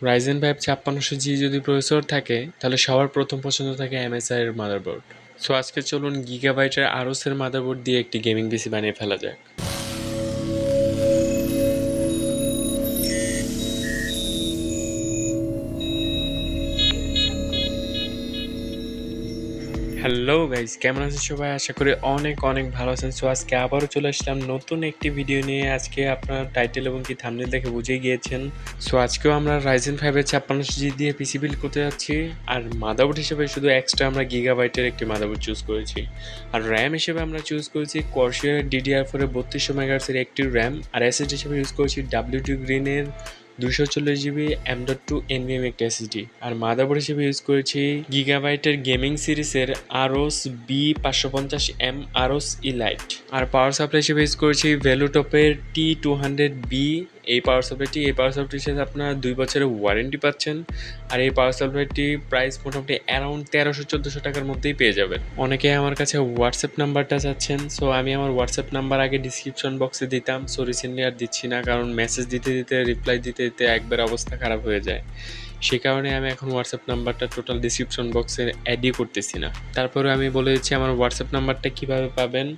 Ryzen 5 5600G যদি processor থাকে তাহলে সবার প্রথম পছন্দ থাকে MSI এর মাদারবোর্ড। সো আজকে চলুন গিগাবাইটের আরোসের মাদারবোর্ড দিয়ে একটি গেমিং পিসি বানিয়ে ফেলা যাক। হ্যালো গাইস, কেমন আছেন সবাই? আশা করি অনেক অনেক ভালো আছেন। সো আজকে আবারও চলে আসলাম নতুন একটি ভিডিও নিয়ে। আজকে আপনার টাইটেল এবং কি থাম্বনেল দেখে বুঝে গিয়েছেন। সো আজকেও আমরা রাইজেন 5-এর 5600G দিয়ে পিসি বিল্ড করতে যাচ্ছি। আর মাদারবোর্ড হিসেবে শুধু এক্সট্রা আমরা গিগাবাইটের একটি মাদারবোর্ড চুজ করেছি। আর র্যাম হিসেবে আমরা চুজ করেছি কর্সার DDR4 3200 মেগাহার্টজের একটি র্যাম। আর এসএসডি হিসেবে ইউজ করেছি WD গ্রিনের 240GB M.2 NVMe একটা এসএসডি। আর মাদারবোর্ড হিসেবে ইউজ করেছি গিগাবাইটের গেমিং সিরিজের আরোস B550M আরোস ইলাইট। আর পাওয়ার সাপ্লাই হিসেবে ইউজ করেছি ভ্যালুটপের T200B। এই পাওয়ার সাপ্লাইটির সাথে আপনারা 2 বছরের ওয়ারেন্টি পাচ্ছেন। আর এই পাওয়ার সাপ্লাইটি প্রাইস মোটামুটি অ্যারাউন্ড 1300-1400 টাকার মধ্যেই পেয়ে যাবেন। অনেকে আমার কাছে হোয়াটসঅ্যাপ নাম্বারটা চাচ্ছেন। সো আমি আমার হোয়াটসঅ্যাপ নাম্বার আগে ডিসক্রিপশন বক্সে দিতাম। সো রিসেন্টলি আর দিচ্ছি না, কারণ মেসেজ দিতে দিতে রিপ্লাই দিতে দিতে একবার অবস্থা খারাপ হয়ে যায়। সেই কারণে আমি এখন হোয়াটসঅ্যাপ নাম্বারটা টোটাল ডিসক্রিপশন বক্সে অ্যাডই করতেছি না। তারপরে আমি বলে দিচ্ছি আমার হোয়াটসঅ্যাপ নাম্বারটা কীভাবে পাবেন।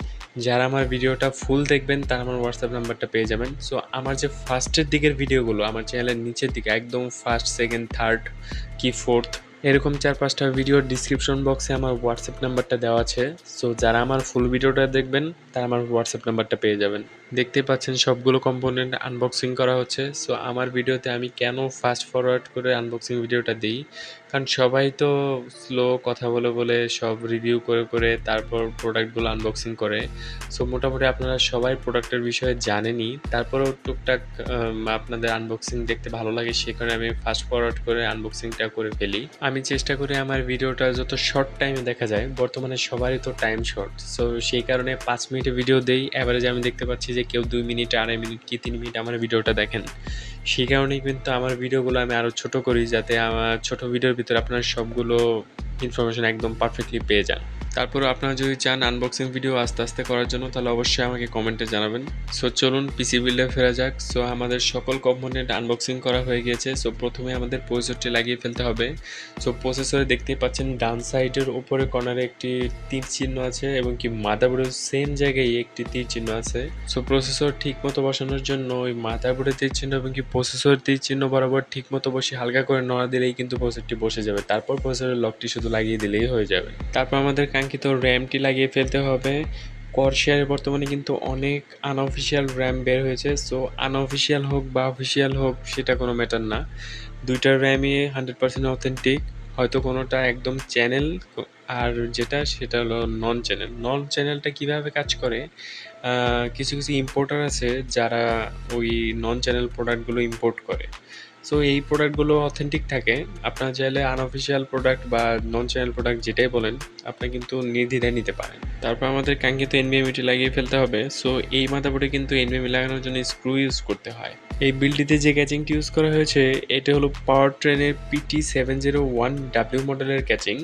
যারা আমার ভিডিওটা ফুল দেখবেন তারা আমার হোয়াটসঅ্যাপ নাম্বারটা পেয়ে যাবেন। সো আমার যে ফার্স্টের দিকের ভিডিওগুলো আমার চ্যানেলের নিচের দিকে একদম ফার্স্ট, সেকেন্ড, থার্ড কি ফোর্থ এরকম 4-5টা ভিডিওর ডিসক্রিপশন বক্সে আমার হোয়াটসঅ্যাপ নাম্বারটা দেওয়া আছে। সো যারা আমার ফুল ভিডিওটা দেখবেন তারা আমার হোয়াটসঅ্যাপ নাম্বারটা পেয়ে যাবেন। দেখতেই পাচ্ছেন সবগুলো কম্পোনেন্ট আনবক্সিং করা হচ্ছে। সো আমার ভিডিওতে আমি কেন ফাস্ট ফরওয়ার্ড করে আনবক্সিং ভিডিওটা দিই, কারণ সবাই তো স্লো কথা বলে বলে সব রিভিউ করে করে তারপর প্রোডাক্টগুলো আনবক্সিং করে। সো মোটামুটি আপনারা সবাই প্রোডাক্টের বিষয়ে জানেনই, তারপরেও টুকটাক আপনাদের আনবক্সিং দেখতে ভালো লাগে, সে কারণে আমি ফাস্ট ফরওয়ার্ড করে আনবক্সিংটা করে ফেলি। আমি চেষ্টা করি আমার ভিডিওটা যত শর্ট টাইমে দেখা যায়। বর্তমানে সবারই তো টাইম শর্ট, সো সেই কারণে 5 মিনিটের ভিডিও দেই। অ্যাভারেজে আমি দেখতে পাচ্ছি যে কেউ 2 মিনিট, 2.5 মিনিট কি 3 মিনিট আমার ভিডিওটা দেখেন। সেই কারণেই কিন্তু আমার ভিডিওগুলো আমি আরও ছোট করি, যাতে আমার ছোট ভিডিওর ভিতরে আপনারা সবগুলো ইনফরমেশন একদম পারফেক্টলি পেয়ে যান। তারপরে আপনারা যদি চান আনবক্সিং ভিডিও আস্তে আস্তে করার জন্য, তাহলে অবশ্যই আমাকে কমেন্টে জানাবেন। সো চলুন পিসি বিল্ডে ফেরা যাক। সো আমাদের সকল কম্পোনেন্ট আনবক্সিং করা হয়ে গিয়েছে। সো প্রথমে আমাদের প্রসেসরটি লাগিয়ে ফেলতে হবে। সো প্রসেসরে দেখতেই পাচ্ছেন ডান সাইডের উপরে কর্নারে একটি তীর চিহ্ন আছে এবং কি মাদারবোর্ডের সেম জায়গায় একটি তীর চিহ্ন আছে। সো প্রসেসর ঠিক মতো বসানোর জন্য ওই মাদারবোর্ডের তীর চিহ্ন এবং কি প্রসেসর তীর চিহ্ন বরাবর ঠিক মতো বসে হালকা করে নড়া দিলেই কিন্তু প্রসেসরটি বসে যাবে। তারপর প্রসেসরের লকটি শুধু লাগিয়ে দিলেই হয়ে যাবে। তারপর আমাদের কাঙ্ক্ষিত র্যামটি লাগিয়ে ফেলতে হবে। কর্সারের বর্তমানে কিন্তু অনেক আনঅফিসিয়াল র্যাম বের হয়েছে। সো আনঅফিসিয়াল হোক বা অফিসিয়াল হোক সেটা কোনো ম্যাটার না, দুইটার র্যামই 100% অথেন্টিক। হয়তো কোনোটা একদম চ্যানেল, আর সেটা হলো নন চ্যানেলটা কীভাবে কাজ করে, কিছু কিছু ইম্পোর্টার আছে যারা ওই নন চ্যানেল প্রোডাক্টগুলো ইম্পোর্ট করে। সো এই প্রোডাক্টগুলো অথেন্টিক থাকে। আপনারা চাইলে আনঅফিসিয়াল প্রোডাক্ট বা নন চ্যানেল প্রোডাক্ট যেটাই বলেন আপনি কিন্তু নির্দ্বিধায় নিতে পারেন। তারপর আমাদের কাঙ্ক্ষিত এনভিএমইটি লাগিয়ে ফেলতে হবে। সো এই মাদারবোর্ডে কিন্তু এনভিএমই লাগানোর জন্য স্ক্রু ইউজ করতে হয়। এই বিল্ডটিতে যে ক্যাচিংটি ইউজ করা হয়েছে এটা হলো পাওয়ার ট্রেনের PT701W মডেলের ক্যাচিং।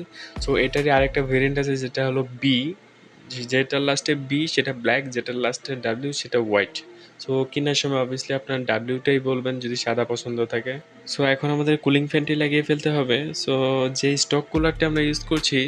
সো এটারই আরেকটা ভেরিয়েন্ট আছে যেটা হলো বি, যেটার লাস্টে বি সেটা ব্ল্যাক, যেটার লাস্টে ডাব্লিউ সেটা হোয়াইট। সো কেনার সময় অবভিয়াসলি আপনার ডাব্লিউটাই বলবেন যদি সাদা পছন্দ থাকে। সো এখন আমাদের কুলিং ফ্যানটি লাগিয়ে ফেলতে হবে। সো যে স্টক কুলারটি আমরা ইউজ করছি,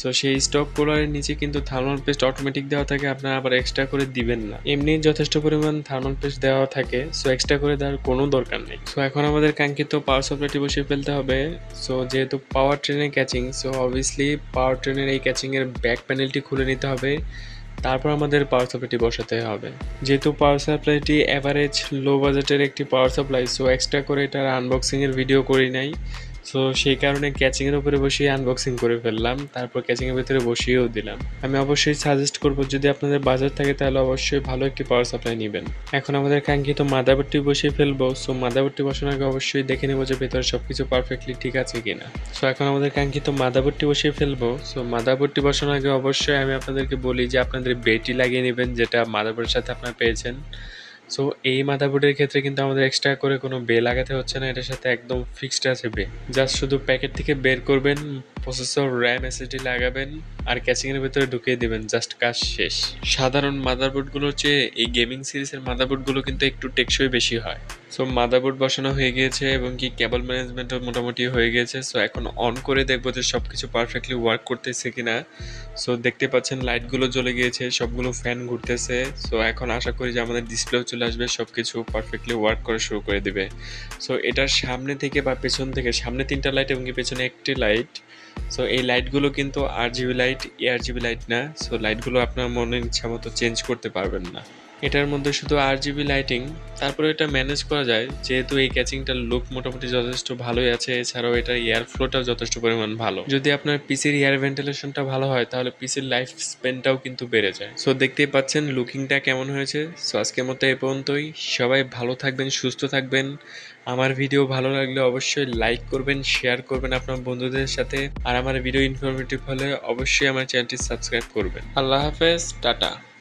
সো সেই স্টক কুলারের নিচে কিন্তু থার্মাল পেস্ট অটোমেটিক দেওয়া থাকে, আপনারা আবার এক্সট্রা করে দিবেন না। এমনি যথেষ্ট পরিমাণ থার্মাল পেস্ট দেওয়া থাকে, সো এক্সট্রা করে দেওয়ার কোনো দরকার নেই। সো এখন আমাদের কাঙ্ক্ষিত পাওয়ার সাপ্লাইটি বসিয়ে ফেলতে হবে। সো যেহেতু পাওয়ার ট্রেনের ক্যাচিং, সো অবভিয়াসলি পাওয়ার ট্রেনের এই ক্যাচিংয়ের ব্যাক প্যানেলটি খুলে নিতে হবে। তারপর আমাদের পাওয়ার সাপ্লাইটি বসাতে হবে। যেহেতু পাওয়ার সাপ্লাইটি অ্যাভারেজ লো বাজেটের একটি পাওয়ার সাপ্লাই, সো এক্সট্রা করে এটার আনবক্সিংয়ের ভিডিও করি নাই। সো সেই কারণে ক্যাচিংয়ের উপরে বসিয়ে আনবক্সিং করে ফেললাম, তারপর ক্যাচিংয়ের ভিতরে বসিয়েও দিলাম। আমি অবশ্যই সাজেস্ট করব যদি আপনাদের বাজেট থাকে তাহলে অবশ্যই ভালো একটি পাওয়ার সাপ্লাই নেবেন। এখন আমাদের কাঙ্ক্ষিত মাদারবোর্ডটি বসিয়ে ফেলবো। সো মাদারবোর্ডটি বসানোর আগে অবশ্যই দেখে নেবো যে ভেতরে সব কিছু পারফেক্টলি ঠিক আছে কিনা। সো এখন আমাদের কাঙ্ক্ষিত মাদারবোর্ডটি বসিয়ে ফেলবো। সো মাদারবোর্ডটি বসানোর আগে অবশ্যই আমি আপনাদেরকে বলি যে আপনাদের বেটি লাগিয়ে নেবেন যেটা মাদারবোর্ডের সাথে আপনারা পেয়েছেন। সো এই মাদারবোর্ডের ক্ষেত্রে কিন্তু আমাদের এক্সট্রা করে কোনো বে লাগাতে হচ্ছে না, এটার সাথে একদম ফিক্সড আছে বে। জাস্ট শুধু প্যাকেট থেকে বের করবেন, প্রসেসর, র্যাম, এসএসডি লাগাবেন আর ক্যাচিং এর ভিতরে ঢুকিয়ে দিবেন, জাস্ট কাজ শেষ। সাধারণ মাদারবোর্ডগুলোর চেয়ে এই গেমিং সিরিজের মাদারবোর্ডগুলো কিন্তু একটু টেকসই বেশি হয়। সো মাদারবোর্ড বসানো হয়ে গিয়েছে এবং কি কেবল ম্যানেজমেন্টও মোটামুটি হয়ে গিয়েছে। সো এখন অন করে দেখবো যে সবকিছু পারফেক্টলি ওয়ার্ক করতেছে কিনা। সো দেখতে পাচ্ছেন লাইটগুলো জ্বলে গিয়েছে, সবগুলো ফ্যান ঘুরতেছে। সো এখন আশা করি যে আমাদের ডিসপ্লেও চলে আসবে, সবকিছু পারফেক্টলি ওয়ার্ক করা শুরু করে দিবে। সো এটার সামনে থেকে বা পেছন থেকে, সামনে 3টা লাইট এবং কি পেছনে একটি লাইট। সো এই লাইটগুলো কিন্তু RGB লাইট, ARGB লাইট না। সো লাইটগুলো আপনার মনের ইচ্ছা মতো চেঞ্জ করতে পারবেন না। এটার মধ্যে শুধু RGB লাইটিং, তারপরে এটা ম্যানেজ করা যায় যেহেতু এই ক্যাচিংটার লুক মোটামুটি যথেষ্ট ভালোই আছে। এছাড়াও এটার এয়ার ফ্লোটাও যথেষ্ট পরিমাণ ভালো। যদি আপনার পিসির এয়ার ভেন্টিলেশনটা ভালো হয় তাহলে পিসির লাইফ স্পেনটাও কিন্তু বেড়ে যায়। সো দেখতেই পাচ্ছেন লুকিংটা কেমন হয়েছে। সো আজকের মতো এই পর্যন্তই। সবাই ভালো থাকবেন, সুস্থ থাকবেন। আমার ভিডিও ভালো লাগলে অবশ্যই লাইক করবেন, শেয়ার করবেন আপনার বন্ধুদের সাথে। আর আমার ভিডিও ইনফরমেটিভ হলে অবশ্যই আমার চ্যানেলটি সাবস্ক্রাইব করবেন। আল্লাহ হাফেজ, টাটা।